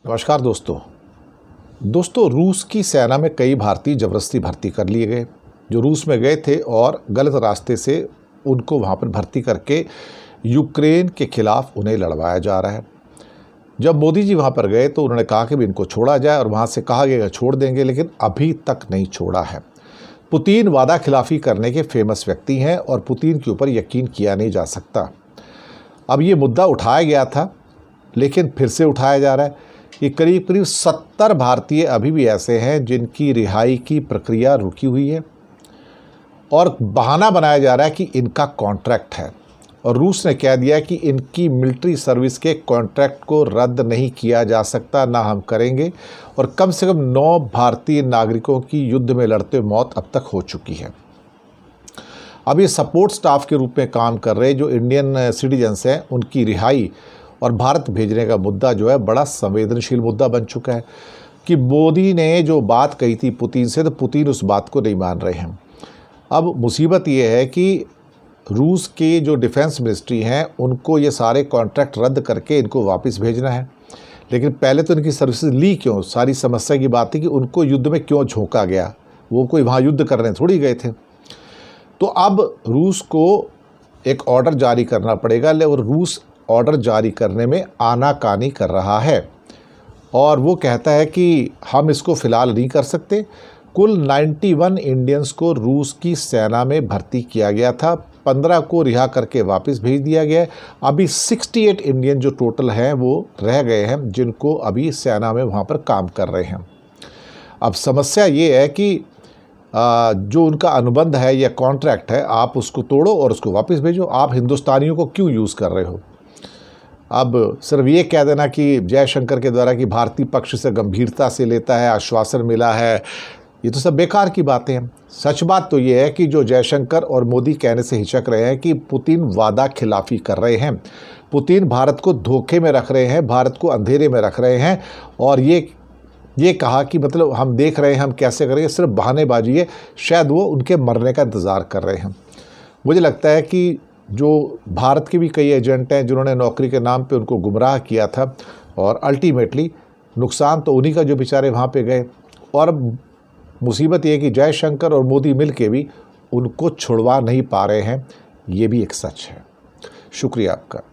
नमस्कार दोस्तों रूस की सेना में कई भारतीय ज़बरदस्ती भर्ती कर लिए गए जो रूस में गए थे और गलत रास्ते से उनको वहाँ पर भर्ती करके यूक्रेन के खिलाफ उन्हें लड़वाया जा रहा है। जब मोदी जी वहाँ पर गए तो उन्होंने कहा कि भी इनको छोड़ा जाए और वहाँ से कहा गया छोड़ देंगे, लेकिन अभी तक नहीं छोड़ा है। पुतिन वादा खिलाफ़ी करने के फेमस व्यक्ति हैं और पुतिन के ऊपर यकीन किया नहीं जा सकता। अब ये मुद्दा उठाया गया था लेकिन फिर से उठाया जा रहा है। ये करीब 70 भारतीय अभी भी ऐसे हैं जिनकी रिहाई की प्रक्रिया रुकी हुई है और बहाना बनाया जा रहा है कि इनका कॉन्ट्रैक्ट है और रूस ने कह दिया कि इनकी मिलिट्री सर्विस के कॉन्ट्रैक्ट को रद्द नहीं किया जा सकता, ना हम करेंगे। और कम से कम 9 भारतीय नागरिकों की युद्ध में लड़ते मौत अब तक हो चुकी है। अब ये सपोर्ट स्टाफ के रूप में काम कर रहे जो इंडियन सिटीजन्स हैं उनकी रिहाई और भारत भेजने का मुद्दा जो है बड़ा संवेदनशील मुद्दा बन चुका है कि मोदी ने जो बात कही थी पुतिन से, तो पुतिन उस बात को नहीं मान रहे हैं। अब मुसीबत ये है कि रूस के जो डिफेंस मिनिस्ट्री हैं उनको ये सारे कॉन्ट्रैक्ट रद्द करके इनको वापस भेजना है, लेकिन पहले तो इनकी सर्विसेज ली क्यों? सारी समस्या की बात थी कि उनको युद्ध में क्यों झोंका गया, वो कोई वहाँ युद्ध करने थोड़ी गए थे। तो अब रूस को एक ऑर्डर जारी करना पड़ेगा और रूस ऑर्डर जारी करने में आनाकानी कर रहा है और वो कहता है कि हम इसको फ़िलहाल नहीं कर सकते। कुल 91 इंडियंस को रूस की सेना में भर्ती किया गया था, 15 को रिहा करके वापस भेज दिया गया है। अभी 68 इंडियन जो टोटल हैं वो रह गए हैं जिनको अभी सेना में वहाँ पर काम कर रहे हैं। अब समस्या ये है कि जो उनका अनुबंध है या कॉन्ट्रैक्ट है, आप उसको तोड़ो और उसको वापस भेजो। आप हिंदुस्तानियों को क्यों यूज़ कर रहे हो? अब सिर्फ ये कह देना कि जयशंकर के द्वारा कि भारतीय पक्ष से गंभीरता से लेता है, आश्वासन मिला है, ये तो सब बेकार की बातें हैं। सच बात तो ये है कि जो जयशंकर और मोदी कहने से हिचक रहे हैं कि पुतिन वादा खिलाफ़ी कर रहे हैं, पुतिन भारत को धोखे में रख रहे हैं, भारत को अंधेरे में रख रहे हैं और ये कहा कि मतलब हम देख रहे हैं हम कैसे करेंगे, सिर्फ बहानेबाजी है। शायद वो उनके मरने का इंतज़ार कर रहे हैं। मुझे लगता है कि जो भारत के भी कई एजेंट हैं जिन्होंने नौकरी के नाम पे उनको गुमराह किया था और अल्टीमेटली नुकसान तो उन्हीं का जो बेचारे वहाँ पे गए। और मुसीबत ये है कि जयशंकर और मोदी मिल के भी उनको छुड़वा नहीं पा रहे हैं, ये भी एक सच है। शुक्रिया आपका।